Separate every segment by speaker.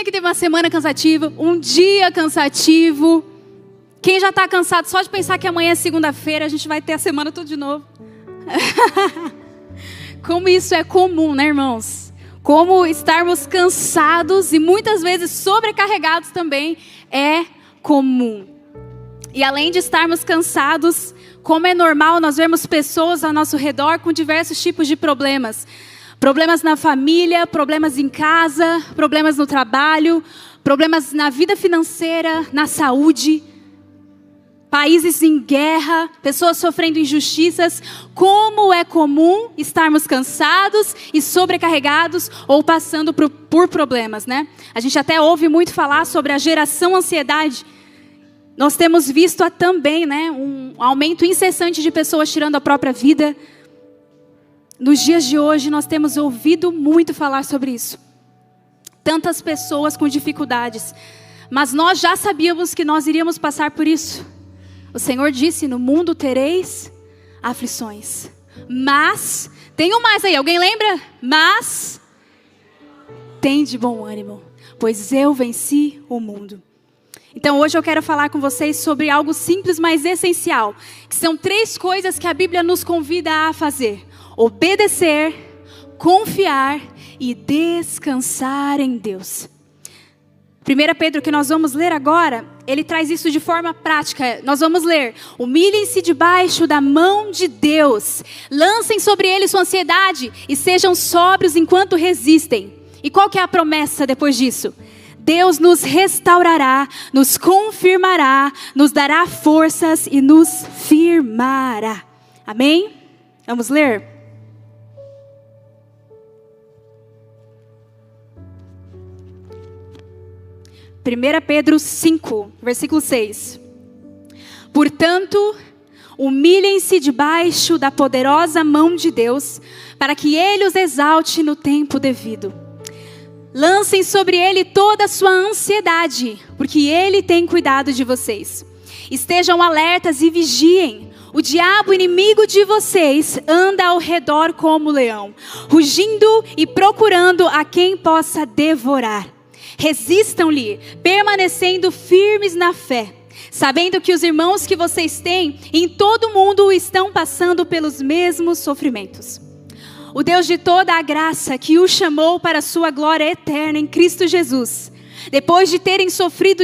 Speaker 1: que teve uma semana cansativa, um dia cansativo? Quem já está cansado só de pensar que amanhã é segunda-feira, a gente vai ter a semana tudo de novo. Como isso é comum, né, irmãos? Como estarmos cansados e muitas vezes sobrecarregados também é comum. E além de estarmos cansados, como é normal nós vermos pessoas ao nosso redor com diversos tipos de problemas. Problemas na família, problemas em casa, problemas no trabalho, problemas na vida financeira, na saúde. Países em guerra, pessoas sofrendo injustiças. Como é comum estarmos cansados e sobrecarregados ou passando por problemas, né? A gente até ouve muito falar sobre a geração ansiedade. Nós temos visto também, né, um aumento incessante de pessoas tirando a própria vida. Nos dias de hoje nós temos ouvido muito falar sobre isso. Tantas pessoas com dificuldades. Mas nós já sabíamos que nós iríamos passar por isso. O Senhor disse, no mundo tereis aflições. Mas, tem um mais aí, alguém lembra? Mas, tem de bom ânimo, pois eu venci o mundo. Então hoje eu quero falar com vocês sobre algo simples, mas essencial. Que são 3 coisas que a Bíblia nos convida a fazer. Obedecer, confiar e descansar em Deus. 1 Pedro, que nós vamos ler agora, ele traz isso de forma prática. Nós vamos ler: humilhem-se debaixo da mão de Deus, lancem sobre ele sua ansiedade e sejam sóbrios enquanto resistem. E qual que é a promessa depois disso? Deus nos restaurará, nos confirmará, nos dará forças e nos firmará. Amém? Vamos ler? 1 Pedro 5, versículo 6. Portanto, humilhem-se debaixo da poderosa mão de Deus, para que Ele os exalte no tempo devido. Lancem sobre Ele toda a sua ansiedade, porque Ele tem cuidado de vocês. Estejam alertas e vigiem. O diabo, inimigo de vocês, anda ao redor como leão, rugindo e procurando a quem possa devorar. Resistam-lhe, permanecendo firmes na fé, sabendo que os irmãos que vocês têm em todo o mundo estão passando pelos mesmos sofrimentos. O Deus de toda a graça, que o chamou para a sua glória eterna em Cristo Jesus, depois de terem sofrido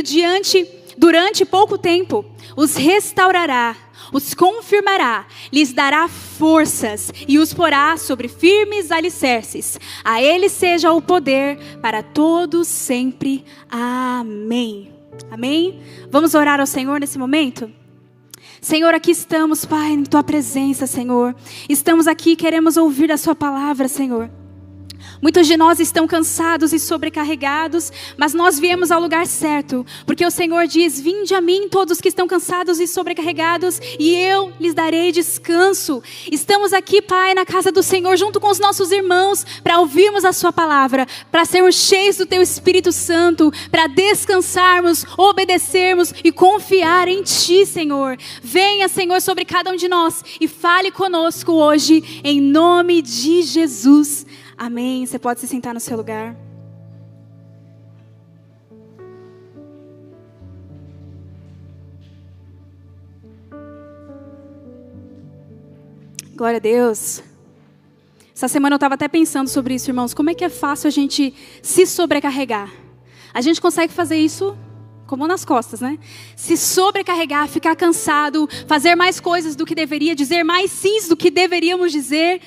Speaker 1: durante pouco tempo, os restaurará, os confirmará, lhes dará forças e os porá sobre firmes alicerces. A Ele seja o poder para todos sempre. Amém. Amém? Vamos orar ao Senhor nesse momento? Senhor, aqui estamos, Pai, em Tua presença, Senhor. Estamos aqui, queremos ouvir a Sua palavra, Senhor. Muitos de nós estão cansados e sobrecarregados, mas nós viemos ao lugar certo, porque o Senhor diz: vinde a mim todos que estão cansados e sobrecarregados, e eu lhes darei descanso. Estamos aqui, Pai, na casa do Senhor, junto com os nossos irmãos, para ouvirmos a Sua palavra, para sermos cheios do Teu Espírito Santo, para descansarmos, obedecermos e confiar em Ti, Senhor. Venha, Senhor, sobre cada um de nós e fale conosco hoje, em nome de Jesus. Amém. Você pode se sentar no seu lugar. Glória a Deus. Essa semana eu estava até pensando sobre isso, irmãos. Como é que é fácil a gente se sobrecarregar? A gente consegue fazer isso com a mão nas costas, né? Se sobrecarregar, ficar cansado, fazer mais coisas do que deveria, dizer mais sims do que deveríamos dizer.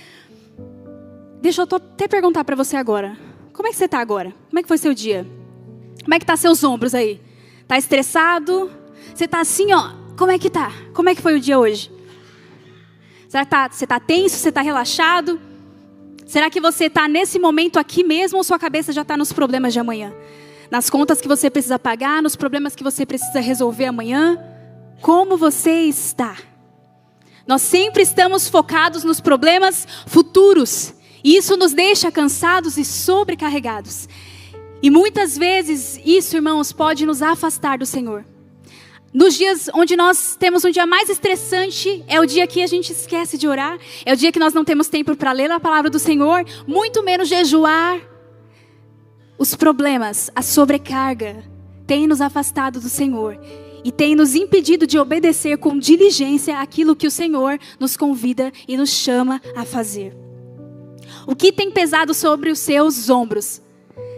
Speaker 1: Deixa eu até perguntar para você agora. Como é que você está agora? Como é que foi seu dia? Como é que tá seus ombros aí? Tá estressado? Você tá assim, ó. Como é que tá? Como é que foi o dia hoje? Será que você tá tenso? Você tá relaxado? Será que você tá nesse momento aqui mesmo ou sua cabeça já tá nos problemas de amanhã? Nas contas que você precisa pagar, nos problemas que você precisa resolver amanhã? Como você está? Nós sempre estamos focados nos problemas futuros. E isso nos deixa cansados e sobrecarregados. E muitas vezes isso, irmãos, pode nos afastar do Senhor. Nos dias onde nós temos um dia mais estressante, é o dia que a gente esquece de orar. É o dia que nós não temos tempo para ler a palavra do Senhor, muito menos jejuar. os problemas, a sobrecarga, têm nos afastado do Senhor e têm nos impedido de obedecer com diligência aquilo que o Senhor nos convida e nos chama a fazer. O que tem pesado sobre os seus ombros?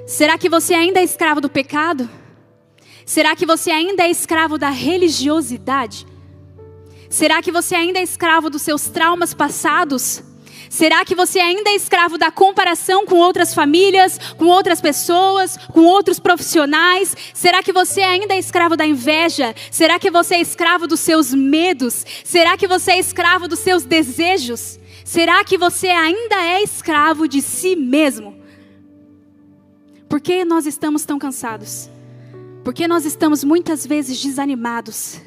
Speaker 1: Será que você ainda é escravo do pecado? Será que você ainda é escravo da religiosidade? Será que você ainda é escravo dos seus traumas passados? Será que você ainda é escravo da comparação com outras famílias, com outras pessoas, com outros profissionais? Será que você ainda é escravo da inveja? Será que você é escravo dos seus medos? Será que você é escravo dos seus desejos? Será que você ainda é escravo de si mesmo? Por que nós estamos tão cansados? Por que nós estamos muitas vezes desanimados?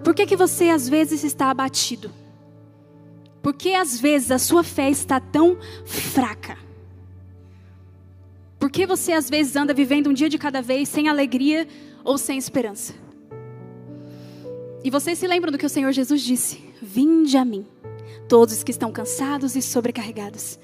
Speaker 1: Por que você às vezes está abatido? Por que às vezes a sua fé está tão fraca? Por que você às vezes anda vivendo um dia de cada vez sem alegria ou sem esperança? E vocês se lembram do que o Senhor Jesus disse? Vinde a mim, todos que estão cansados e sobrecarregados.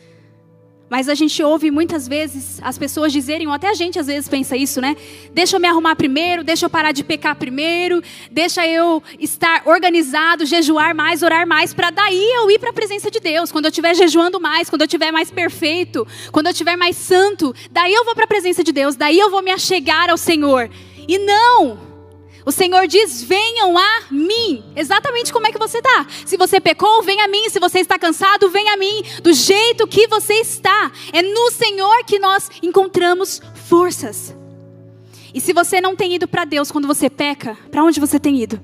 Speaker 1: Mas a gente ouve muitas vezes as pessoas dizerem, ou até a gente às vezes pensa isso, né? Deixa eu me arrumar primeiro, deixa eu parar de pecar primeiro, deixa eu estar organizado, jejuar mais, orar mais, para daí eu ir para a presença de Deus. Quando eu estiver jejuando mais, quando eu estiver mais perfeito, quando eu estiver mais santo, daí eu vou para a presença de Deus, daí eu vou me achegar ao Senhor. E não! O Senhor diz, venham a mim. Exatamente como é que você está. Se você pecou, vem a mim. Se você está cansado, vem a mim. Do jeito que você está. É no Senhor que nós encontramos forças. E se você não tem ido para Deus quando você peca, para onde você tem ido?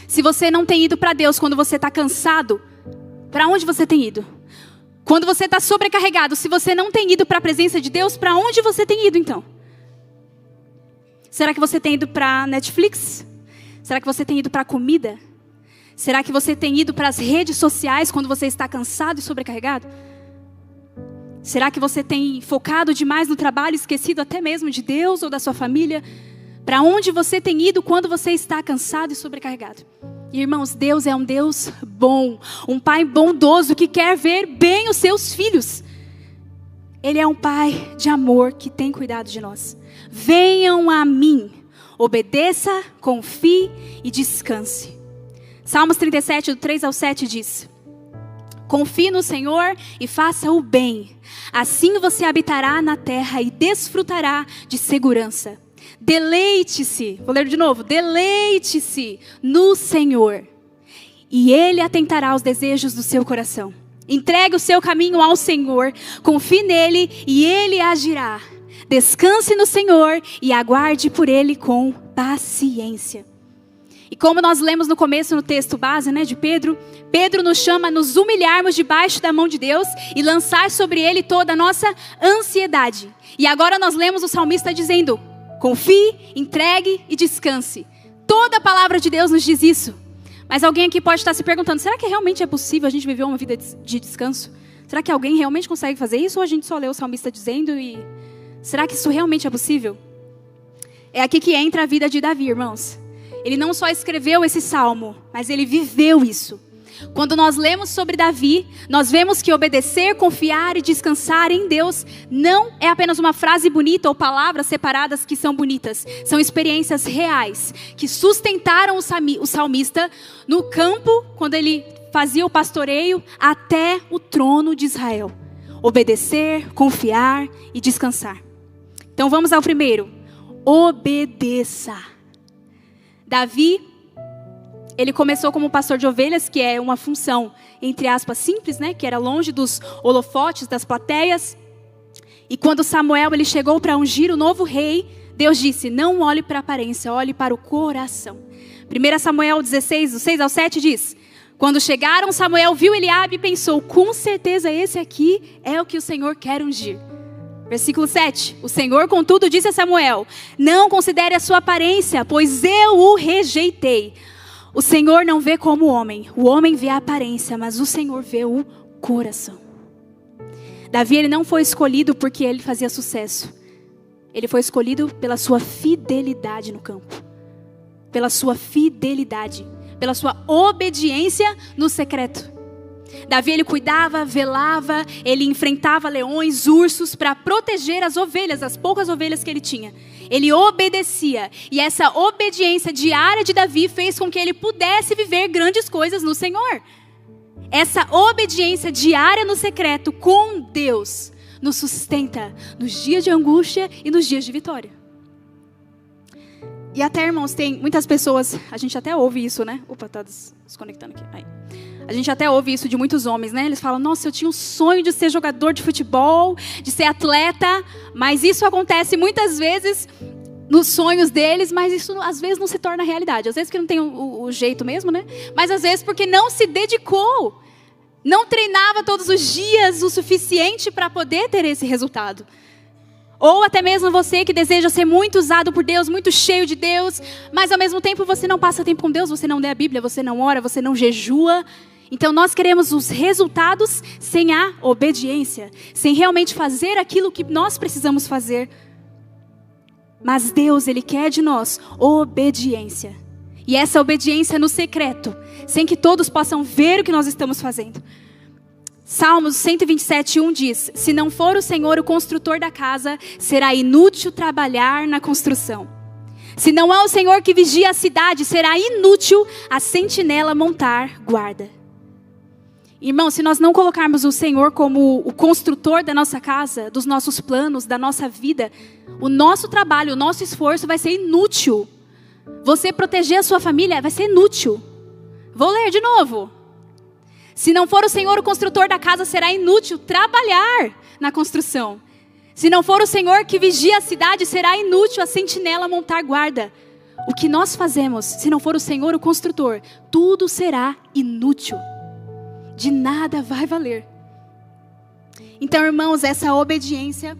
Speaker 1: Se você não tem ido para Deus quando você está cansado, para onde você tem ido? Quando você está sobrecarregado, se você não tem ido para a presença de Deus, para onde você tem ido então? Será que você tem ido para Netflix? Será que você tem ido para comida? Será que você tem ido para as redes sociais quando você está cansado e sobrecarregado? Será que você tem focado demais no trabalho, esquecido até mesmo de Deus ou da sua família? Para onde você tem ido quando você está cansado e sobrecarregado? Irmãos, Deus é um Deus bom, um Pai bondoso que quer ver bem os seus filhos. Ele é um Pai de amor que tem cuidado de nós. Venham a mim, obedeça, confie e descanse. Salmos 37, do 3 ao 7 diz: confie no Senhor e faça o bem. Assim você habitará na terra e desfrutará de segurança. Deleite-se, vou ler de novo, deleite-se no Senhor, e Ele atentará aos desejos do seu coração. Entregue o seu caminho ao Senhor, confie nele e Ele agirá. Descanse no Senhor e aguarde por Ele com paciência. E como nós lemos no começo, no texto base, de Pedro, Pedro nos chama a nos humilharmos debaixo da mão de Deus e lançar sobre Ele toda a nossa ansiedade. E agora nós lemos o salmista dizendo, confie, entregue e descanse. Toda a palavra de Deus nos diz isso. Mas alguém aqui pode estar se perguntando, será que realmente é possível a gente viver uma vida de descanso? Será que alguém realmente consegue fazer isso? Ou a gente só lê o salmista dizendo e... será que isso realmente é possível? É aqui que entra a vida de Davi, irmãos. Ele não só escreveu esse salmo, mas ele viveu isso. Quando nós lemos sobre Davi, nós vemos que obedecer, confiar e descansar em Deus não é apenas uma frase bonita ou palavras separadas que são bonitas. São experiências reais que sustentaram o salmista no campo, quando ele fazia o pastoreio, até o trono de Israel. Obedecer, confiar e descansar. Então vamos ao primeiro. Obedeça. Davi, ele começou como pastor de ovelhas, que é uma função, entre aspas, simples, que era longe dos holofotes, das plateias. E quando Samuel ele chegou para ungir o novo rei, Deus disse, não olhe para a aparência, olhe para o coração. 1 Samuel 16, do 6 ao 7 diz, quando chegaram, Samuel viu Eliabe e pensou, com certeza esse aqui é o que o Senhor quer ungir. Versículo 7, o Senhor contudo disse a Samuel, não considere a sua aparência, pois eu o rejeitei. O Senhor não vê como o homem vê a aparência, mas o Senhor vê o coração. Davi ele não foi escolhido porque ele fazia sucesso. Ele foi escolhido pela sua fidelidade no campo. Pela sua fidelidade, pela sua obediência no secreto. Davi, ele cuidava, velava, ele enfrentava leões, ursos, para proteger as ovelhas, as poucas ovelhas que ele tinha. Ele obedecia, e essa obediência diária de Davi fez com que ele pudesse viver grandes coisas no Senhor. Essa obediência diária no secreto com Deus nos sustenta nos dias de angústia e nos dias de vitória. E até, irmãos, tem muitas pessoas, a gente até ouve isso, né? Opa, tá desconectando aqui. Aí. A gente até ouve isso de muitos homens, né? Eles falam, nossa, eu tinha um sonho de ser jogador de futebol, de ser atleta, mas isso acontece muitas vezes nos sonhos deles, mas isso às vezes não se torna realidade. Às vezes porque não tem o jeito mesmo, né? Mas às vezes porque não se dedicou, não treinava todos os dias o suficiente para poder ter esse resultado. Ou até mesmo você que deseja ser muito usado por Deus, muito cheio de Deus, mas ao mesmo tempo você não passa tempo com Deus, você não lê a Bíblia, você não ora, você não jejua. Então nós queremos os resultados sem a obediência, sem realmente fazer aquilo que nós precisamos fazer. Mas Deus, Ele quer de nós obediência. E essa obediência no secreto, sem que todos possam ver o que nós estamos fazendo. Salmos 127:1 diz, se não for o Senhor o construtor da casa, será inútil trabalhar na construção. Se não é o Senhor que vigia a cidade, será inútil a sentinela montar guarda. Irmão, se nós não colocarmos o Senhor como o construtor da nossa casa, dos nossos planos, da nossa vida, o nosso trabalho, o nosso esforço vai ser inútil. Você proteger a sua família vai ser inútil. Vou ler de novo. Se não for o Senhor o construtor da casa, será inútil trabalhar na construção. Se não for o Senhor que vigia a cidade, será inútil a sentinela montar guarda. O que nós fazemos, se não for o Senhor o construtor, tudo será inútil. De nada vai valer. Então, irmãos, essa obediência,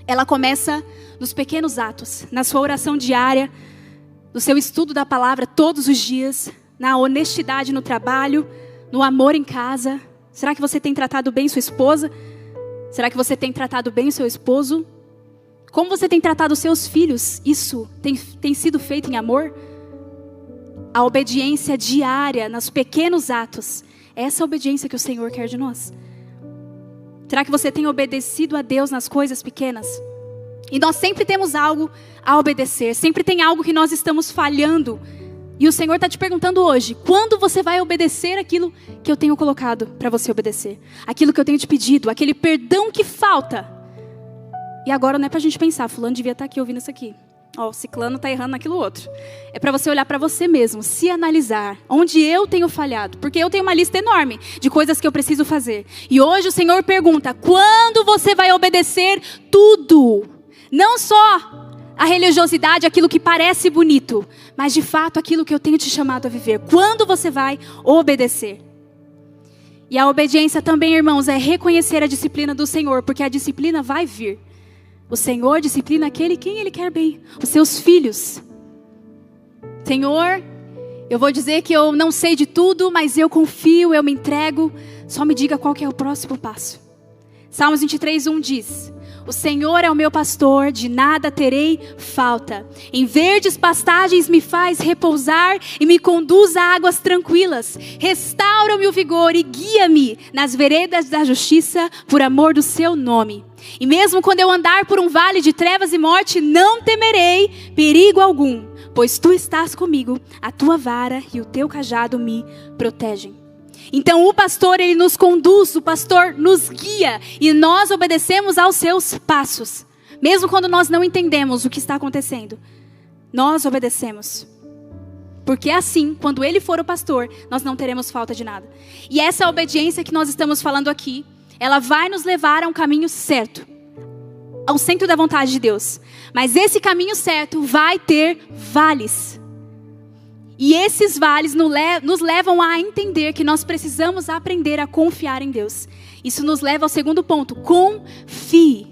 Speaker 1: ela começa nos pequenos atos, na sua oração diária, no seu estudo da palavra todos os dias, na honestidade no trabalho, no amor em casa. Será que você tem tratado bem sua esposa? Será que você tem tratado bem o seu esposo? Como você tem tratado os seus filhos? Isso tem sido feito em amor? A obediência diária, nos pequenos atos, essa obediência que o Senhor quer de nós. Será que você tem obedecido a Deus nas coisas pequenas? E nós sempre temos algo a obedecer. Sempre tem algo que nós estamos falhando. E o Senhor está te perguntando hoje, quando você vai obedecer aquilo que eu tenho colocado para você obedecer? Aquilo que eu tenho te pedido, aquele perdão que falta. E agora não é para a gente pensar, fulano devia estar aqui ouvindo isso aqui. Ó, o ciclano está errando naquilo outro. É para você olhar para você mesmo, se analisar, onde eu tenho falhado. Porque eu tenho uma lista enorme de coisas que eu preciso fazer. E hoje o Senhor pergunta, quando você vai obedecer tudo? Não só a religiosidade, aquilo que parece bonito, mas de fato aquilo que eu tenho te chamado a viver. Quando você vai obedecer? E a obediência também, irmãos, é reconhecer a disciplina do Senhor, porque a disciplina vai vir. O Senhor disciplina aquele quem Ele quer bem, os seus filhos. Senhor, eu vou dizer que eu não sei de tudo, mas eu confio, eu me entrego. Só me diga qual que é o próximo passo. Salmos 23:1 diz, o Senhor é o meu pastor, de nada terei falta. Em verdes pastagens me faz repousar e me conduz a águas tranquilas. Restaura-me o vigor e guia-me nas veredas da justiça por amor do seu nome. E mesmo quando eu andar por um vale de trevas e morte, não temerei perigo algum, pois tu estás comigo, a tua vara e o teu cajado me protegem. Então o pastor, ele nos conduz, o pastor nos guia e nós obedecemos aos seus passos. Mesmo quando nós não entendemos o que está acontecendo, nós obedecemos. Porque assim, quando ele for o pastor, nós não teremos falta de nada. E essa obediência que nós estamos falando aqui, ela vai nos levar a um caminho certo, ao centro da vontade de Deus. Mas esse caminho certo vai ter vales. E esses vales nos levam a entender que nós precisamos aprender a confiar em Deus. Isso nos leva ao segundo ponto, confie.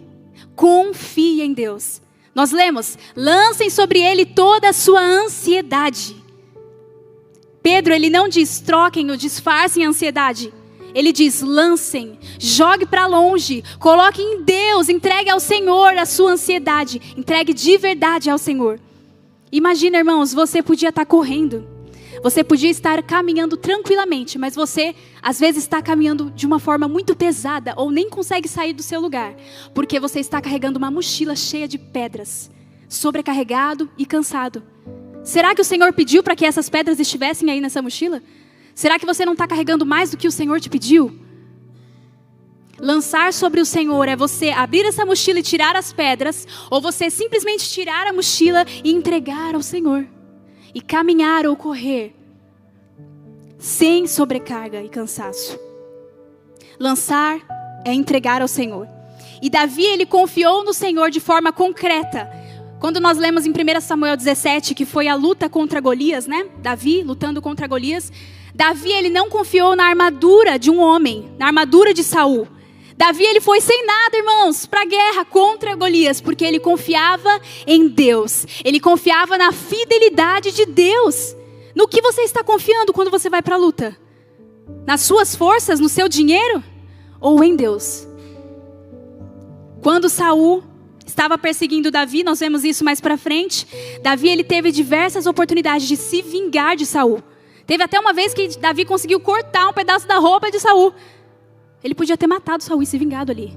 Speaker 1: Confie em Deus. Nós lemos, lancem sobre Ele toda a sua ansiedade. Pedro, ele não diz troquem ou disfarcem a ansiedade. Ele diz, lancem, jogue para longe, coloque em Deus, entregue ao Senhor a sua ansiedade, entregue de verdade ao Senhor. Imagina, irmãos, você podia estar correndo, Você podia estar caminhando tranquilamente, mas você às vezes está caminhando de uma forma muito pesada ou nem consegue sair do seu lugar, porque você está carregando uma mochila cheia de pedras, sobrecarregado e cansado. Será que o Senhor pediu para que essas pedras estivessem aí nessa mochila? Será que você não está carregando mais do que o Senhor te pediu? Lançar sobre o Senhor é você abrir essa mochila e tirar as pedras, ou você simplesmente tirar a mochila e entregar ao Senhor. E caminhar ou correr sem sobrecarga e cansaço. Lançar é entregar ao Senhor. E Davi, ele confiou no Senhor de forma concreta. Quando nós lemos em 1 Samuel 17, que foi a luta contra Golias, né? Davi lutando contra Golias. Davi, ele não confiou na armadura de um homem, na armadura de Saul. Davi, ele foi sem nada, irmãos, para a guerra contra Golias, porque ele confiava em Deus. Ele confiava na fidelidade de Deus. No que você está confiando quando você vai para a luta? Nas suas forças, no seu dinheiro? Ou em Deus? Quando Saul estava perseguindo Davi, nós vemos isso mais para frente. Davi, ele teve diversas oportunidades de se vingar de Saul. Teve até uma vez que Davi conseguiu cortar um pedaço da roupa de Saul. Ele podia ter matado Saul e se vingado ali.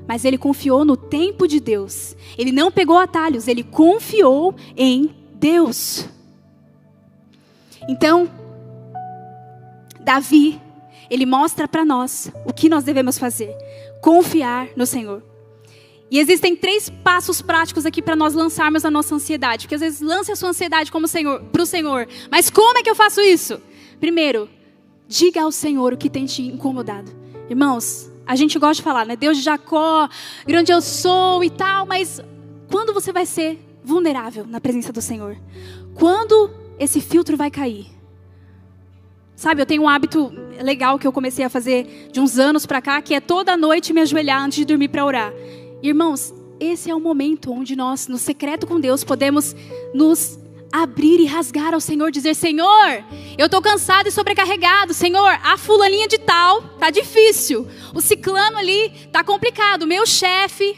Speaker 1: Mas ele confiou no tempo de Deus. Ele não pegou atalhos, ele confiou em Deus. Então, Davi, ele mostra para nós o que nós devemos fazer. Confiar no Senhor. E existem 3 passos práticos aqui para nós lançarmos a nossa ansiedade. Porque às vezes lance a sua ansiedade para o Senhor. Mas como é que eu faço isso? Primeiro, diga ao Senhor o que tem te incomodado. Irmãos, a gente gosta de falar, né? Deus de Jacó, grande eu sou e tal. Mas quando você vai ser vulnerável na presença do Senhor? Quando esse filtro vai cair? Sabe, eu tenho um hábito legal que eu comecei a fazer de uns anos para cá, que é toda noite me ajoelhar antes de dormir para orar. Irmãos, esse é o momento onde nós, no secreto com Deus, podemos nos abrir e rasgar ao Senhor, dizer: Senhor, eu estou cansado e sobrecarregado. Senhor, a fulaninha de tal tá difícil. O ciclano ali tá complicado. O meu chefe,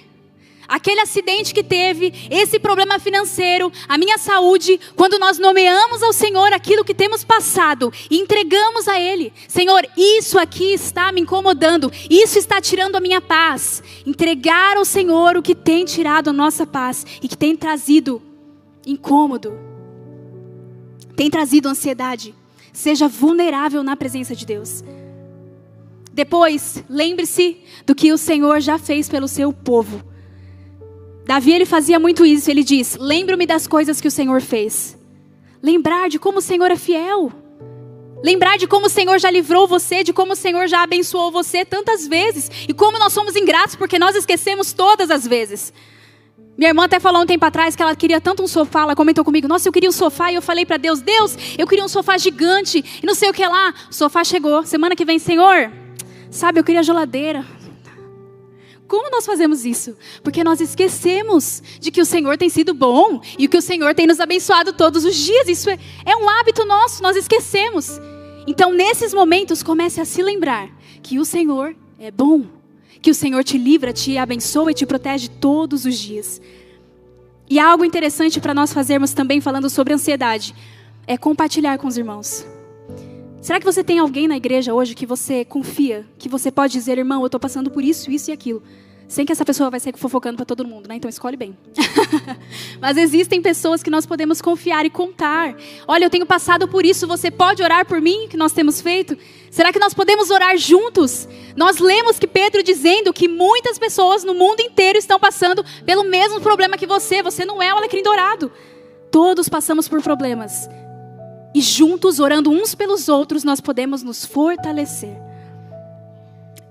Speaker 1: aquele acidente que teve, esse problema financeiro, a minha saúde. Quando nós nomeamos ao Senhor aquilo que temos passado e entregamos a Ele: Senhor, isso aqui está me incomodando, isso está tirando a minha paz. Entregar ao Senhor o que tem tirado a nossa paz e que tem trazido incômodo, tem trazido ansiedade. Seja vulnerável na presença de Deus. Depois, lembre-se do que o Senhor já fez pelo seu povo. Davi, ele fazia muito isso. Ele diz: lembro-me das coisas que o Senhor fez. Lembrar de como o Senhor é fiel. Lembrar de como o Senhor já livrou você, de como o Senhor já abençoou você tantas vezes. E como nós somos ingratos, porque nós esquecemos todas as vezes. Minha irmã até falou um tempo atrás que ela queria tanto um sofá. Ela comentou comigo: nossa, eu queria um sofá. E eu falei para Deus: Deus, eu queria um sofá gigante. E não sei o que lá. O sofá chegou. Semana que vem: Senhor, sabe, eu queria geladeira. Como nós fazemos isso? Porque nós esquecemos de que o Senhor tem sido bom. E que o Senhor tem nos abençoado todos os dias. Isso é um hábito nosso, nós esquecemos. Então, nesses momentos, comece a se lembrar que o Senhor é bom. Que o Senhor te livra, te abençoa e te protege todos os dias. E algo interessante para nós fazermos também, falando sobre ansiedade, é compartilhar com os irmãos. Será que você tem alguém na igreja hoje que você confia, que você pode dizer: irmão, eu estou passando por isso, isso e aquilo? Sem que essa pessoa vai sair fofocando para todo mundo, né? Então escolhe bem. Mas existem pessoas que nós podemos confiar e contar. Olha, eu tenho passado por isso, você pode orar por mim, que nós temos feito? Será que nós podemos orar juntos? Nós lemos que Pedro dizendo que muitas pessoas no mundo inteiro estão passando pelo mesmo problema que você. Você não é o alecrim dourado. Todos passamos por problemas. E juntos, orando uns pelos outros, nós podemos nos fortalecer.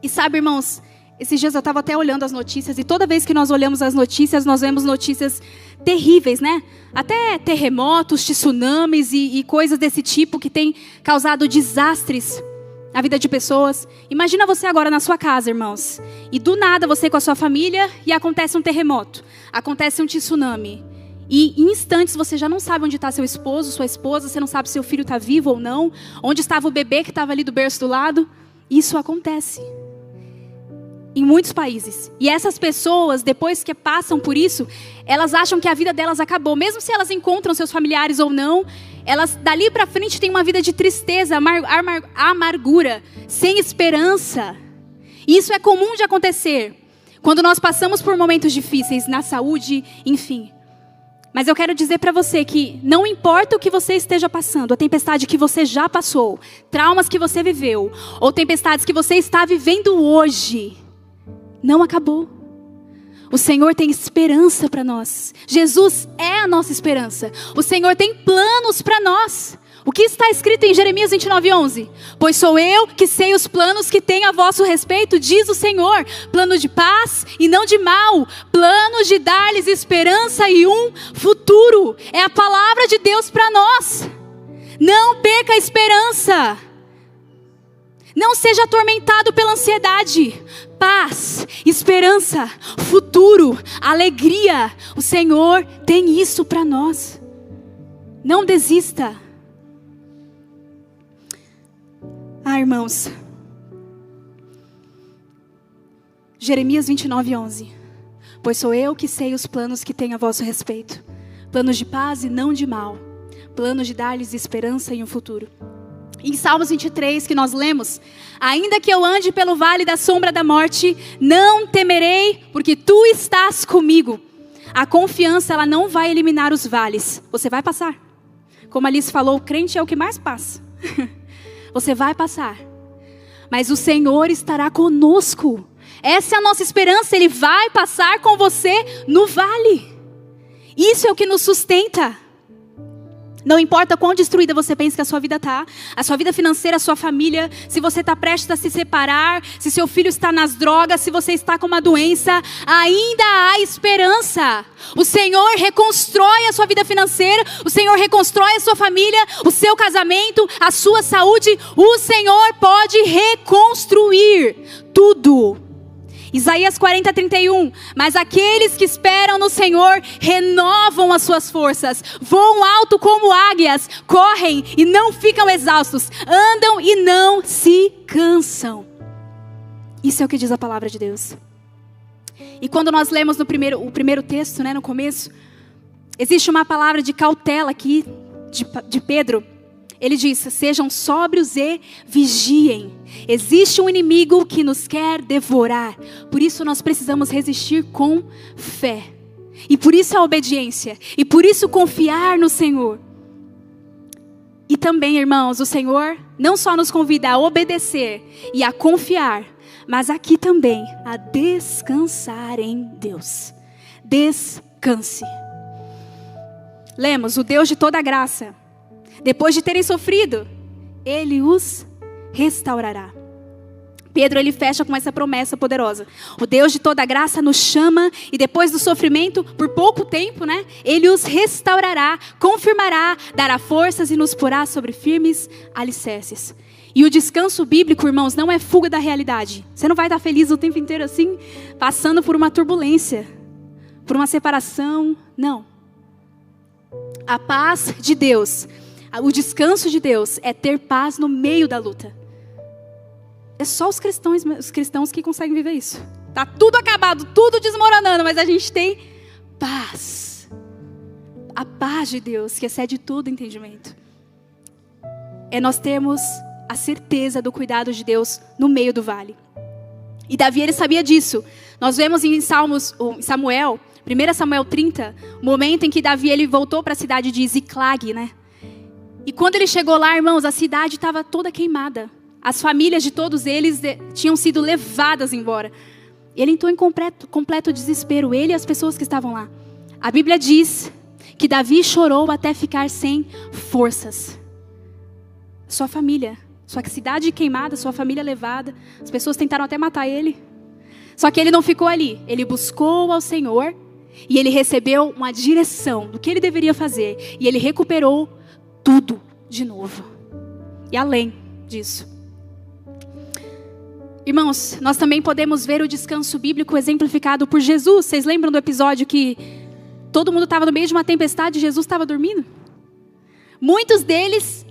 Speaker 1: E sabe, irmãos, esses dias eu estava até olhando as notícias, e toda vez que nós olhamos as notícias, nós vemos notícias terríveis, né? Até terremotos, tsunamis e coisas desse tipo que têm causado desastres na vida de pessoas. Imagina você agora na sua casa, irmãos, e do nada você com a sua família e acontece um terremoto, acontece um tsunami. E em instantes você já não sabe onde está seu esposo, sua esposa, você não sabe se seu filho está vivo ou não, onde estava o bebê que estava ali do berço do lado. Isso acontece em muitos países. E essas pessoas, depois que passam por isso, elas acham que a vida delas acabou. Mesmo se elas encontram seus familiares ou não, elas dali para frente têm uma vida de tristeza, amargura, sem esperança. Isso é comum de acontecer quando nós passamos por momentos difíceis na saúde, enfim. Mas eu quero dizer para você que não importa o que você esteja passando, a tempestade que você já passou, traumas que você viveu, ou tempestades que você está vivendo hoje, não acabou. O Senhor tem esperança para nós. Jesus é a nossa esperança. O Senhor tem planos para nós. O que está escrito em Jeremias 29:11? Pois sou eu que sei os planos que tenho a vosso respeito, diz o Senhor. Plano de paz e não de mal. Planos de dar-lhes esperança e um futuro. É a palavra de Deus para nós. Não perca a esperança. Não seja atormentado pela ansiedade. Paz, esperança, futuro, alegria. O Senhor tem isso para nós. Não desista. Irmãos, Jeremias 29:11. Pois sou eu que sei os planos que tenho a vosso respeito, planos de paz e não de mal, planos de dar-lhes esperança e um futuro. Em Salmos 23, que nós lemos, ainda que eu ande pelo vale da sombra da morte, não temerei, porque tu estás comigo. A confiança, ela não vai eliminar os vales, você vai passar. Como a Alice falou, o crente é o que mais passa. Você vai passar, mas o Senhor estará conosco. Essa é a nossa esperança, Ele vai passar com você no vale. Isso é o que nos sustenta. Não importa quão destruída você pensa que a sua vida está, a sua vida financeira, a sua família, se você está prestes a se separar, se seu filho está nas drogas, se você está com uma doença, ainda há esperança. O Senhor reconstrói a sua vida financeira, o Senhor reconstrói a sua família, o seu casamento, a sua saúde. O Senhor pode reconstruir tudo. Isaías 40:31. Mas aqueles que esperam no Senhor renovam as suas forças, voam alto como águias, correm e não ficam exaustos, andam e não se cansam. Isso é o que diz a palavra de Deus. E quando nós lemos o primeiro texto, no começo, existe uma palavra de cautela aqui, de Pedro. Ele diz, sejam sóbrios e vigiem. Existe um inimigo que nos quer devorar. Por isso nós precisamos resistir com fé. E por isso a obediência. E por isso confiar no Senhor. E também, irmãos, o Senhor não só nos convida a obedecer e a confiar, mas aqui também a descansar em Deus. Descanse. Lemos, o Deus de toda graça, depois de terem sofrido, Ele os restaurará. Pedro, ele fecha com essa promessa poderosa. O Deus de toda graça nos chama e depois do sofrimento, por pouco tempo, Ele os restaurará, confirmará, dará forças e nos porá sobre firmes alicerces. E o descanso bíblico, irmãos, não é fuga da realidade. Você não vai estar feliz o tempo inteiro assim, passando por uma turbulência, por uma separação. Não. A paz de Deus, o descanso de Deus é ter paz no meio da luta. É só os cristãos que conseguem viver isso. Tá tudo acabado, tudo desmoronando, mas a gente tem paz. A paz de Deus, que excede todo entendimento. É nós termos a certeza do cuidado de Deus no meio do vale. E Davi, ele sabia disso. Nós vemos em Samuel, 1 Samuel 30, o momento em que Davi ele voltou para a cidade de Ziclag, E quando ele chegou lá, irmãos, a cidade estava toda queimada. As famílias de todos eles tinham sido levadas embora. Ele entrou em completo desespero, ele e as pessoas que estavam lá. A Bíblia diz que Davi chorou até ficar sem forças. Sua família, sua cidade queimada, sua família levada. As pessoas tentaram até matar ele. Só que ele não ficou ali. Ele buscou ao Senhor e ele recebeu uma direção do que ele deveria fazer. E ele recuperou tudo de novo. E além disso, irmãos, nós também podemos ver o descanso bíblico exemplificado por Jesus. Vocês lembram do episódio que todo mundo estava no meio de uma tempestade e Jesus estava dormindo? Muitos deles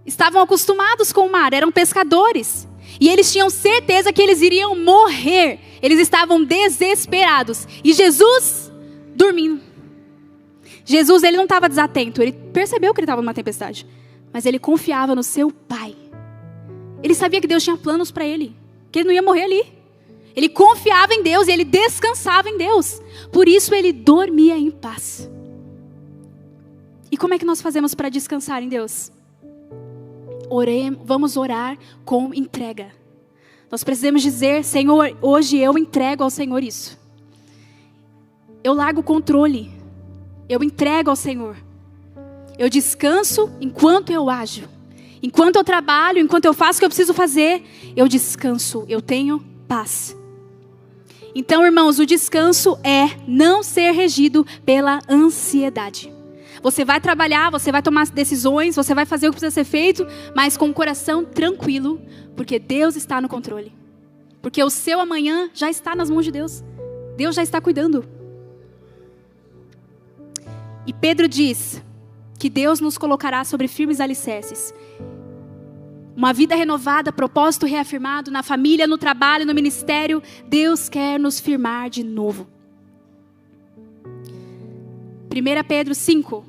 Speaker 1: estavam acostumados com o mar, eram pescadores. E eles tinham certeza que eles iriam morrer. Eles estavam desesperados. E Jesus dormindo. Jesus, ele não estava desatento, ele percebeu que ele estava numa tempestade, mas ele confiava no seu Pai. Ele sabia que Deus tinha planos para ele, que ele não ia morrer ali. Ele confiava em Deus e ele descansava em Deus. Por isso ele dormia em paz. E como é que nós fazemos para descansar em Deus? Vamos orar com entrega. Nós precisamos dizer: Senhor, hoje eu entrego ao Senhor isso. Eu largo o controle. Eu entrego ao Senhor. Eu descanso enquanto eu ajo. Enquanto eu trabalho, enquanto eu faço o que eu preciso fazer, eu descanso. Eu tenho paz. Então, irmãos, o descanso é não ser regido pela ansiedade. Você vai trabalhar, você vai tomar decisões, você vai fazer o que precisa ser feito, mas com o coração tranquilo, porque Deus está no controle. Porque o seu amanhã já está nas mãos de Deus. Deus já está cuidando. E Pedro diz que Deus nos colocará sobre firmes alicerces. Uma vida renovada, propósito reafirmado na família, no trabalho, no ministério. Deus quer nos firmar de novo. 1 Pedro 5.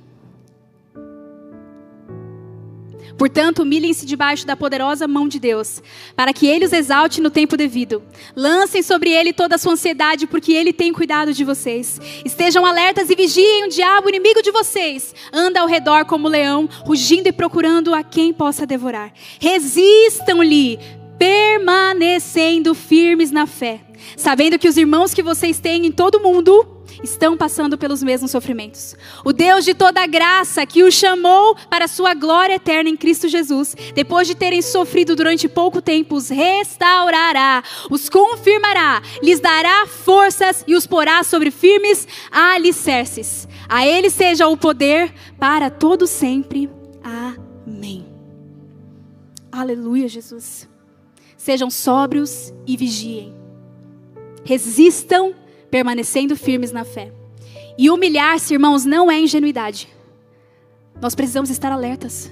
Speaker 1: Portanto, humilhem-se debaixo da poderosa mão de Deus, para que Ele os exalte no tempo devido. Lancem sobre Ele toda a sua ansiedade, porque Ele tem cuidado de vocês. Estejam alertas e vigiem, o diabo, o inimigo de vocês, anda ao redor como leão, rugindo e procurando a quem possa devorar. Resistam-lhe, permanecendo firmes na fé, sabendo que os irmãos que vocês têm em todo o mundo estão passando pelos mesmos sofrimentos. O Deus de toda a graça, que os chamou para a sua glória eterna em Cristo Jesus, depois de terem sofrido durante pouco tempo, os restaurará, os confirmará, lhes dará forças e os porá sobre firmes alicerces. A Ele seja o poder para todo sempre. Amém. Aleluia, Jesus. Sejam sóbrios e vigiem. Resistam, permanecendo firmes na fé. E humilhar-se, irmãos, não é ingenuidade. Nós precisamos estar alertas.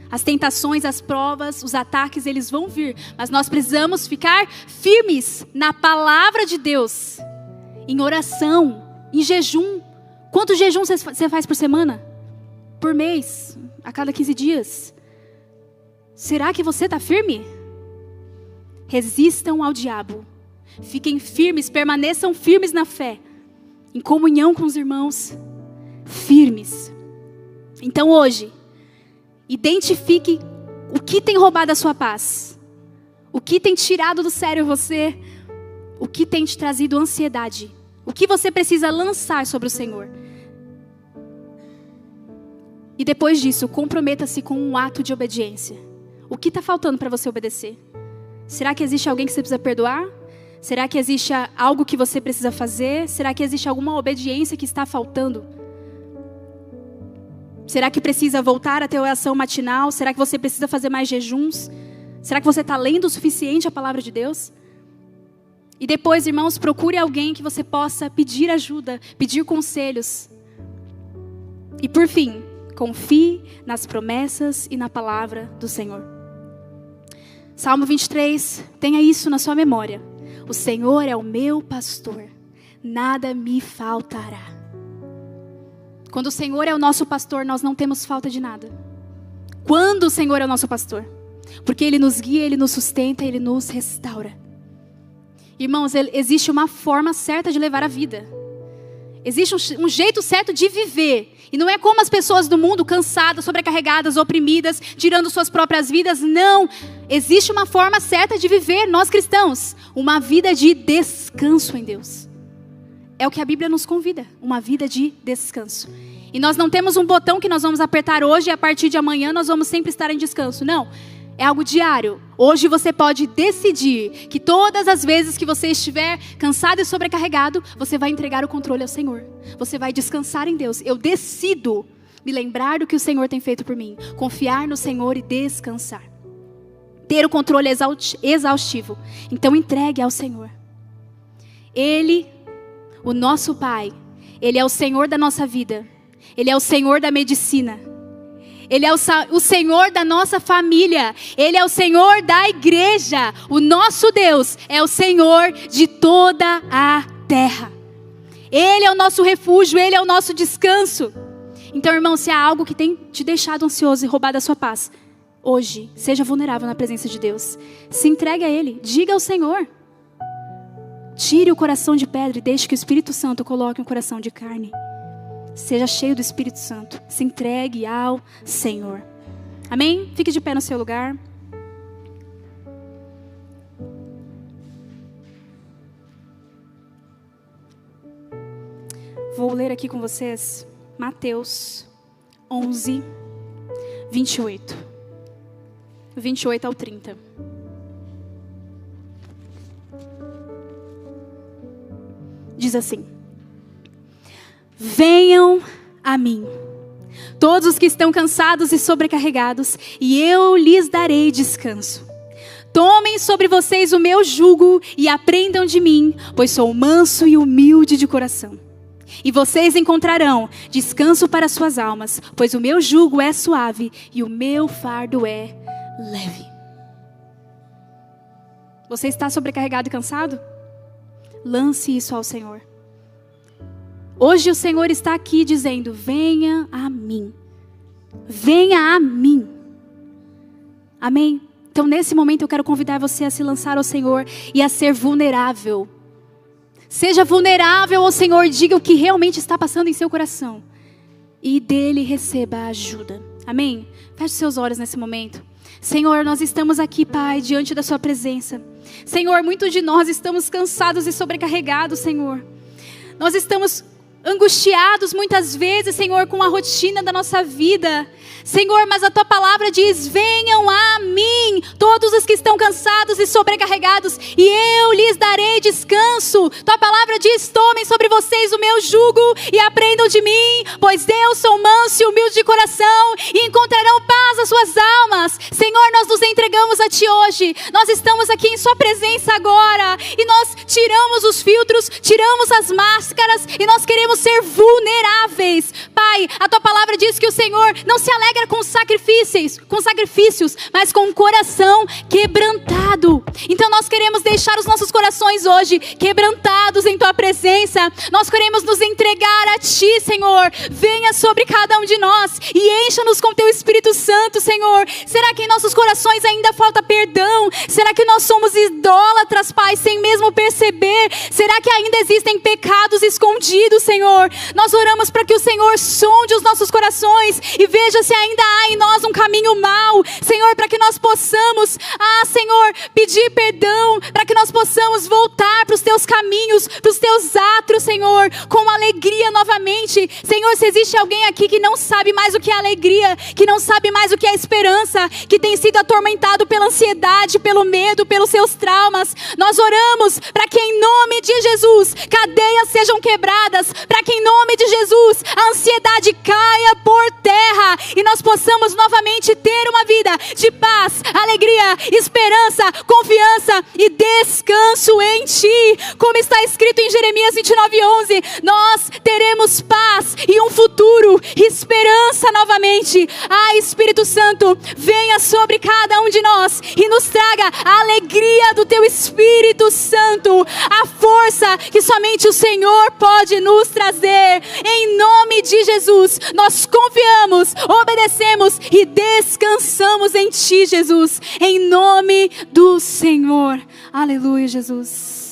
Speaker 1: As tentações, as provas, os ataques, eles vão vir. Mas nós precisamos ficar firmes na palavra de Deus. Em oração, em jejum. Quantos jejuns você faz por semana? Por mês? A cada 15 dias? Será que você está firme? Resistam ao diabo. Fiquem firmes, permaneçam firmes na fé, em comunhão com os irmãos, firmes. Então hoje, identifique o que tem roubado a sua paz, o que tem tirado do sério você, o que tem te trazido ansiedade, o que você precisa lançar sobre o Senhor. E depois disso, comprometa-se com um ato de obediência. O que está faltando para você obedecer? Será que existe alguém que você precisa perdoar? Será que existe algo que você precisa fazer? Será que existe alguma obediência que está faltando? Será que precisa voltar a ter oração matinal? Será que você precisa fazer mais jejuns? Será que você está lendo o suficiente a palavra de Deus? E depois, irmãos, procure alguém que você possa pedir ajuda, pedir conselhos. E por fim, confie nas promessas e na palavra do Senhor. Salmo 23, tenha isso na sua memória. O Senhor é o meu pastor, nada me faltará. Quando o Senhor é o nosso pastor, nós não temos falta de nada. Quando o Senhor é o nosso pastor? Porque Ele nos guia, Ele nos sustenta, Ele nos restaura. Irmãos, existe uma forma certa de levar a vida. Existe um jeito certo de viver. E não é como as pessoas do mundo, cansadas, sobrecarregadas, oprimidas, tirando suas próprias vidas. Não. Existe uma forma certa de viver, nós cristãos. Uma vida de descanso em Deus. É o que a Bíblia nos convida. Uma vida de descanso. E nós não temos um botão que nós vamos apertar hoje e a partir de amanhã nós vamos sempre estar em descanso. Não. É algo diário. Hoje você pode decidir que todas as vezes que você estiver cansado e sobrecarregado, você vai entregar o controle ao Senhor. Você vai descansar em Deus. Eu decido me lembrar do que o Senhor tem feito por mim. Confiar no Senhor e descansar. Ter o controle exaustivo. Então entregue ao Senhor. Ele, o nosso Pai, Ele é o Senhor da nossa vida. Ele é o Senhor da medicina. Ele é o Senhor da nossa família. Ele é o Senhor da igreja. O nosso Deus é o Senhor de toda a terra. Ele é o nosso refúgio, Ele é o nosso descanso. Então, irmão, se há algo que tem te deixado ansioso e roubado a sua paz, hoje, seja vulnerável na presença de Deus. Se entregue a Ele, diga ao Senhor. Tire o coração de pedra e deixe que o Espírito Santo coloque um coração de carne. Seja cheio do Espírito Santo. Se entregue ao Senhor. Amém? Fique de pé no seu lugar. Vou ler aqui com vocês Mateus 11, 28. 28 ao 30. Diz assim: venham a mim, todos os que estão cansados e sobrecarregados, e eu lhes darei descanso. Tomem sobre vocês o meu jugo e aprendam de mim, pois sou manso e humilde de coração. E vocês encontrarão descanso para suas almas, pois o meu jugo é suave e o meu fardo é leve. Você está sobrecarregado e cansado? Lance isso ao Senhor. Hoje o Senhor está aqui dizendo: venha a mim. Venha a mim. Amém? Então nesse momento eu quero convidar você a se lançar ao Senhor e a ser vulnerável. Seja vulnerável ao Senhor, diga o que realmente está passando em seu coração. E dele receba a ajuda. Amém? Feche seus olhos nesse momento. Senhor, nós estamos aqui, Pai, diante da sua presença. Senhor, muitos de nós estamos cansados e sobrecarregados, Senhor. Nós estamos angustiados muitas vezes, Senhor, com a rotina da nossa vida. Senhor, mas a tua palavra diz: venham a mim, todos os que estão cansados e sobrecarregados, e eu lhes darei descanso. Tua palavra diz: tomem sobre vocês o meu jugo e aprendam de mim, pois eu sou manso e humilde de coração, e encontrarão paz às suas almas. Senhor, nós nos entregamos a ti hoje. Nós estamos aqui em sua presença agora, e nós tiramos os filtros, tiramos as máscaras, e nós queremos ser vulneráveis. Pai, a tua palavra diz que o Senhor não se alegra com sacrifícios, mas com um coração quebrantado. Então nós queremos deixar os nossos corações hoje quebrantados em tua presença. Nós queremos nos entregar a ti, Senhor. Venha sobre cada um de nós e encha-nos com teu Espírito Santo, Senhor. Será que em nossos corações ainda falta perdão? Será que nós somos idólatras, Pai, sem mesmo perceber? Será que ainda existem pecados escondidos, Senhor? Nós oramos para que o Senhor sonde os nossos corações e veja se ainda há em nós um caminho mau, Senhor, para que nós possamos, Senhor, pedir perdão, para que nós possamos voltar para os teus caminhos, para os teus atos, Senhor, com alegria novamente. Senhor, se existe alguém aqui que não sabe mais o que é alegria, que não sabe mais o que é esperança, que tem sido atormentado pela ansiedade, pelo medo, pelos seus traumas, nós oramos para que em nome de Jesus, cadeias sejam quebradas, para que em nome de Jesus, a ansiedade caia por terra, e nós possamos novamente ter uma vida de paz, alegria, esperança, confiança e descanso em ti. Como está escrito em Jeremias 29:11, nós teremos paz e um futuro, esperança novamente. Espírito Santo, venha sobre cada um de nós e nos traga a alegria do teu Espírito Santo, a força que somente o Senhor pode nos trazer. Em nome de Jesus, nós confiamos, obedecemos e descansamos em ti, Jesus, em nome do Senhor. Aleluia, Jesus.